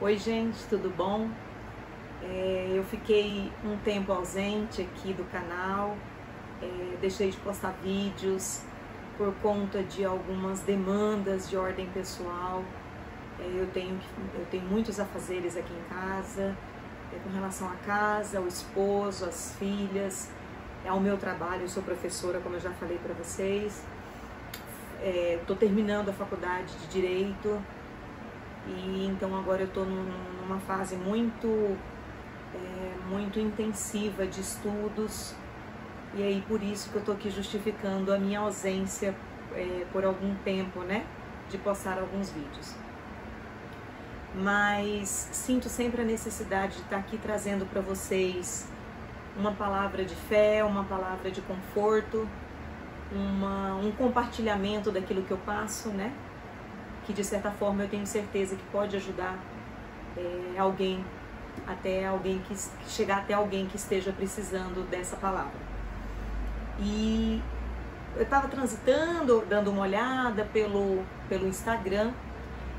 Oi gente, tudo bom? Eu fiquei um tempo ausente aqui do canal, deixei de postar vídeos por conta de algumas demandas de ordem pessoal. Eu tenho muitos afazeres aqui em casa, com relação à casa, ao esposo, às filhas, ao meu trabalho. Eu sou professora, como eu já falei para vocês. Estou terminando a faculdade de Direito. E então agora eu estou numa fase muito intensiva de estudos, e aí por isso que eu estou aqui justificando a minha ausência por algum tempo, né, de postar alguns vídeos. Mas sinto sempre a necessidade de estar aqui trazendo para vocês uma palavra de fé, uma palavra de conforto, um compartilhamento daquilo que eu passo, né? Que de certa forma eu tenho certeza que pode ajudar alguém, chegar até alguém que esteja precisando dessa palavra. E eu estava transitando, dando uma olhada pelo Instagram,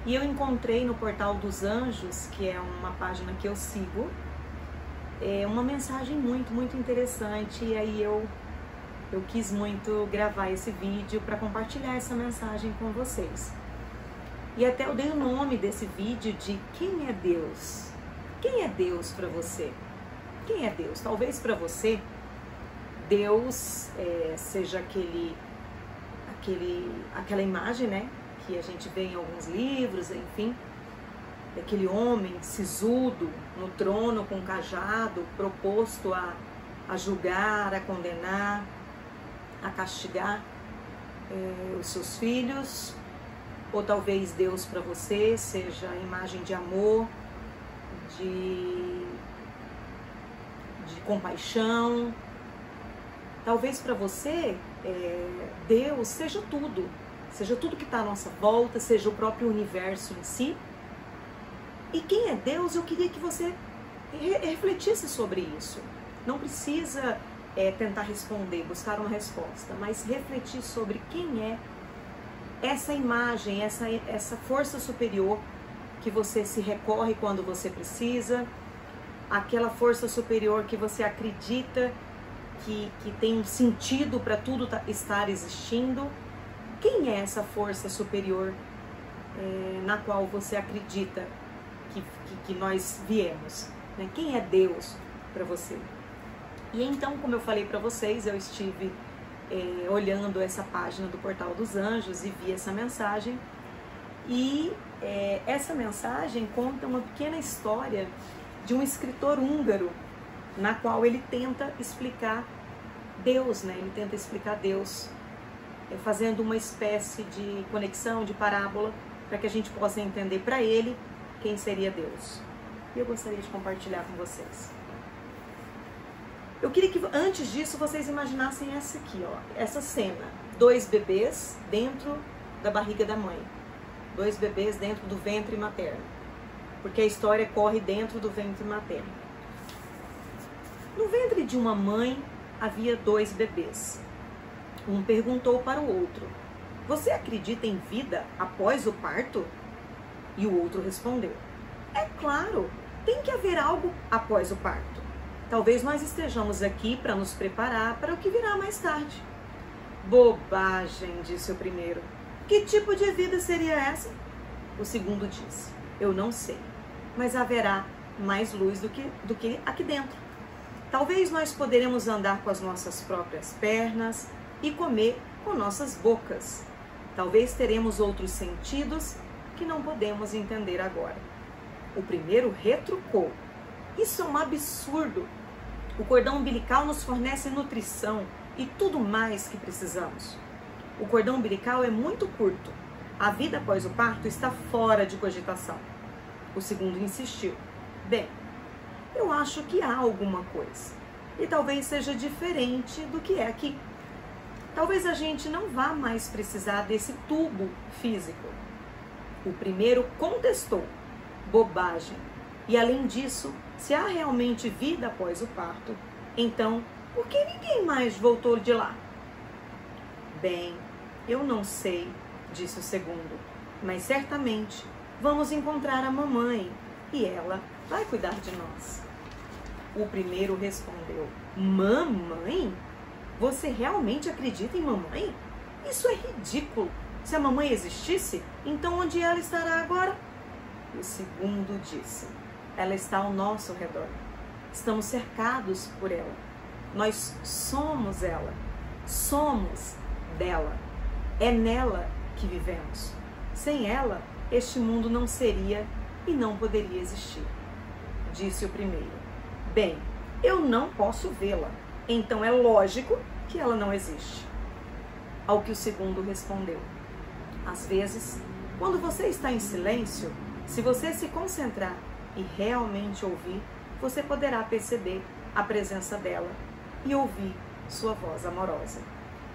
e eu encontrei no Portal dos Anjos, que é uma página que eu sigo, uma mensagem muito interessante, e aí eu quis muito gravar esse vídeo para compartilhar essa mensagem com vocês. E até eu dei o nome desse vídeo de Quem é Deus? Quem é Deus para você? Quem é Deus? Talvez para você, Deus seja aquela imagem, né? Que a gente vê em alguns livros, enfim. Daquele homem sisudo no trono com cajado, proposto a julgar, a condenar, a castigar os seus filhos. Ou talvez Deus para você seja a imagem de amor, de compaixão. Talvez para você Deus seja tudo que está à nossa volta, seja o próprio universo em si. E quem é Deus? Eu queria que você refletisse sobre isso. Não precisa tentar responder, buscar uma resposta, mas refletir sobre quem é essa imagem, essa força superior que você se recorre quando você precisa, aquela força superior que você acredita que tem um sentido para tudo estar existindo. Quem é essa força superior na qual você acredita que nós viemos? Né? Quem é Deus para você? E então, como eu falei para vocês, eu estive olhando essa página do Portal dos Anjos e vi essa mensagem. E essa mensagem conta uma pequena história de um escritor húngaro, na qual ele tenta explicar Deus, né? Ele tenta explicar Deus, fazendo uma espécie de conexão, de parábola, para que a gente possa entender para ele quem seria Deus. E eu gostaria de compartilhar com vocês. Eu queria que antes disso vocês imaginassem essa aqui, ó, essa cena. 2 bebês dentro da barriga da mãe. 2 bebês dentro do ventre materno. Porque a história corre dentro do ventre materno. No ventre de uma mãe havia 2 bebês. Um perguntou para o outro: "Você acredita em vida após o parto?" E o outro respondeu: "É claro, tem que haver algo após o parto. Talvez nós estejamos aqui para nos preparar para o que virá mais tarde." "Bobagem", disse o primeiro. "Que tipo de vida seria essa?" O segundo disse: "Eu não sei, mas haverá mais luz do que aqui dentro. Talvez nós poderemos andar com as nossas próprias pernas e comer com nossas bocas. Talvez teremos outros sentidos que não podemos entender agora." O primeiro retrucou: "Isso é um absurdo. O cordão umbilical nos fornece nutrição e tudo mais que precisamos. O cordão umbilical é muito curto. A vida após o parto está fora de cogitação." O segundo insistiu: "Bem, eu acho que há alguma coisa. E talvez seja diferente do que é aqui. Talvez a gente não vá mais precisar desse tubo físico." O primeiro contestou: "Bobagem. E além disso, se há realmente vida após o parto, então por que ninguém mais voltou de lá?" "Bem, eu não sei", disse o segundo, "mas certamente vamos encontrar a mamãe. e ela vai cuidar de nós. O primeiro respondeu: mamãe? Você realmente acredita em mamãe? Isso é ridículo. Se a mamãe existisse, então onde ela estará agora? O segundo disse: ela está ao nosso redor. Estamos cercados por ela. Nós somos ela. Somos dela. É nela que vivemos. Sem ela, este mundo não seria e não poderia existir. Disse o primeiro: bem, eu não posso vê-la. Então é lógico que ela não existe. Ao que o segundo respondeu: às vezes, quando você está em silêncio, se você se concentrar e realmente ouvir, você poderá perceber a presença dela e ouvir sua voz amorosa.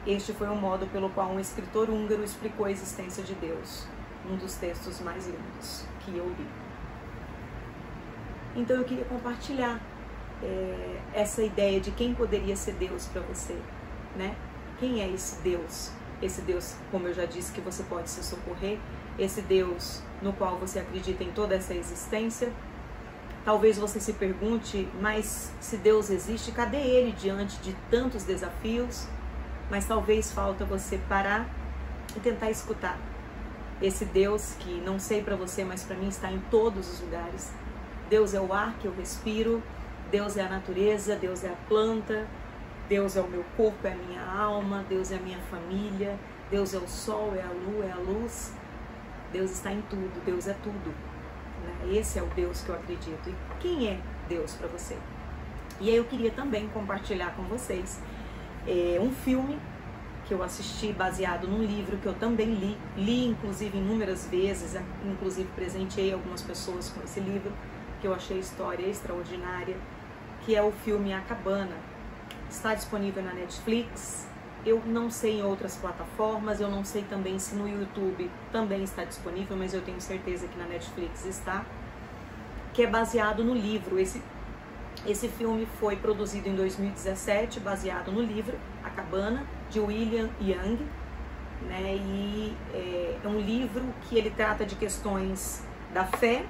Este foi o modo pelo qual um escritor húngaro explicou a existência de Deus, um dos textos mais lindos que eu li. Então eu queria compartilhar essa ideia de quem poderia ser Deus para você, né? Quem é esse Deus? Esse Deus, como eu já disse, que você pode se socorrer, esse Deus no qual você acredita em toda essa existência. Talvez você se pergunte, mas se Deus existe, cadê Ele diante de tantos desafios? Mas talvez falta você parar e tentar escutar esse Deus que não sei para você, mas para mim está em todos os lugares. Deus é o ar que eu respiro, Deus é a natureza, Deus é a planta, Deus é o meu corpo, é a minha alma, Deus é a minha família, Deus é o sol, é a lua, é a luz. Deus está em tudo, Deus é tudo. Né? Esse é o Deus que eu acredito. E quem é Deus para você? E aí eu queria também compartilhar com vocês um filme que eu assisti baseado num livro que eu também li inclusive inúmeras vezes, inclusive presenteei algumas pessoas com esse livro, que eu achei a história extraordinária, que é o filme A Cabana. Está disponível na Netflix, eu não sei em outras plataformas, eu não sei também se no YouTube também está disponível, mas eu tenho certeza que na Netflix está, que é baseado no livro. Esse filme foi produzido em 2017, baseado no livro A Cabana, de William Young, né? E é um livro que ele trata de questões da fé,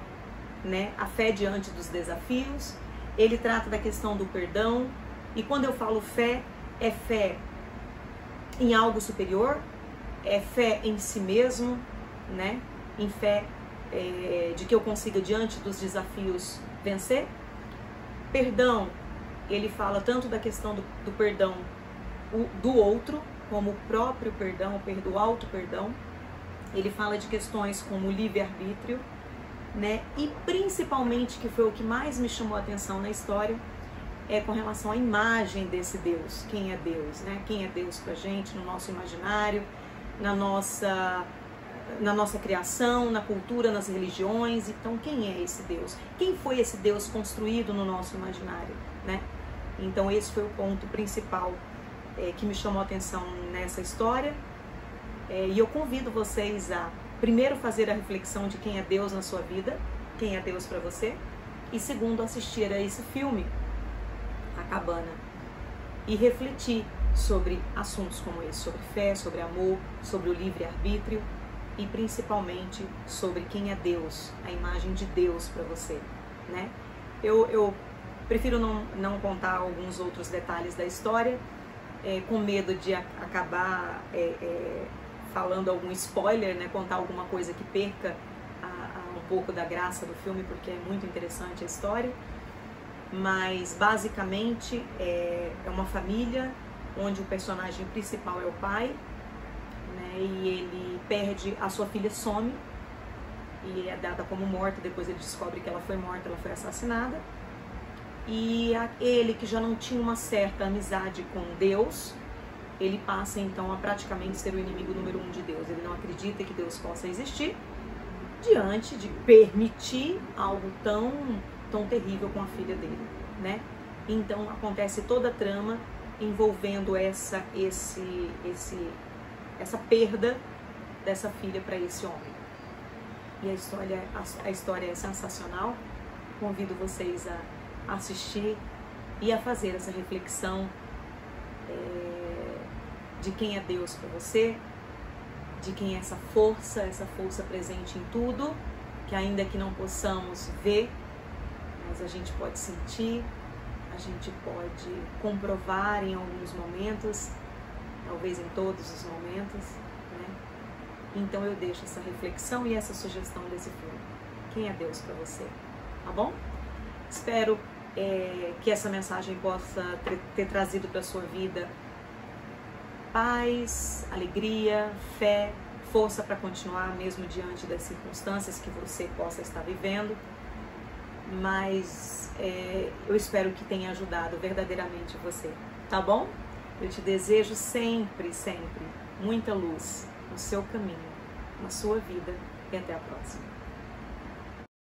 né? A fé diante dos desafios, ele trata da questão do perdão, e quando eu falo fé, é fé em algo superior, é fé em si mesmo, né? Em fé de que eu consiga diante dos desafios vencer. Perdão, ele fala tanto da questão do perdão do outro, como o próprio perdão, o auto-perdão. Ele fala de questões como o livre-arbítrio, né? E principalmente, que foi o que mais me chamou a atenção na história, é com relação à imagem desse Deus. Quem é Deus, né? Quem é Deus pra gente, no nosso imaginário, na nossa criação, na cultura, nas religiões. Então, quem é esse Deus? Quem foi esse Deus construído no nosso imaginário, né? Então, esse foi o ponto principal que me chamou a atenção nessa história. E eu convido vocês a, primeiro, fazer a reflexão de quem é Deus na sua vida, quem é Deus para você, e segundo, assistir a esse filme, A Cabana, e refletir sobre assuntos como esse, sobre fé, sobre amor, sobre o livre-arbítrio, e principalmente sobre quem é Deus, a imagem de Deus para você, né? Eu prefiro não contar alguns outros detalhes da história, com medo de acabar falando algum spoiler, né? Contar alguma coisa que perca um pouco da graça do filme, porque é muito interessante a história. Mas basicamente é uma família onde o personagem principal é o pai, né? E ele perde, a sua filha some e é dada como morta. Depois ele descobre que ela foi morta, ela foi assassinada. E ele, que já não tinha uma certa amizade com Deus, ele passa então a praticamente ser o inimigo número 1 de Deus. Ele não acredita que Deus possa existir diante de permitir algo tão terrível com a filha dele, né? Então acontece toda a trama envolvendo essa perda dessa filha para esse homem. E a história é sensacional. Convido vocês a assistir e a fazer essa reflexão de quem é Deus para você, de quem é essa força presente em tudo, que ainda que não possamos ver, mas a gente pode sentir, a gente pode comprovar em alguns momentos, talvez em todos os momentos, né? Então eu deixo essa reflexão e essa sugestão desse filme. Quem é Deus para você? Tá bom? Espero que essa mensagem possa ter trazido para a sua vida paz, alegria, fé, força para continuar mesmo diante das circunstâncias que você possa estar vivendo. Mas eu espero que tenha ajudado verdadeiramente você, tá bom? Eu te desejo sempre, sempre muita luz no seu caminho, na sua vida, e até a próxima.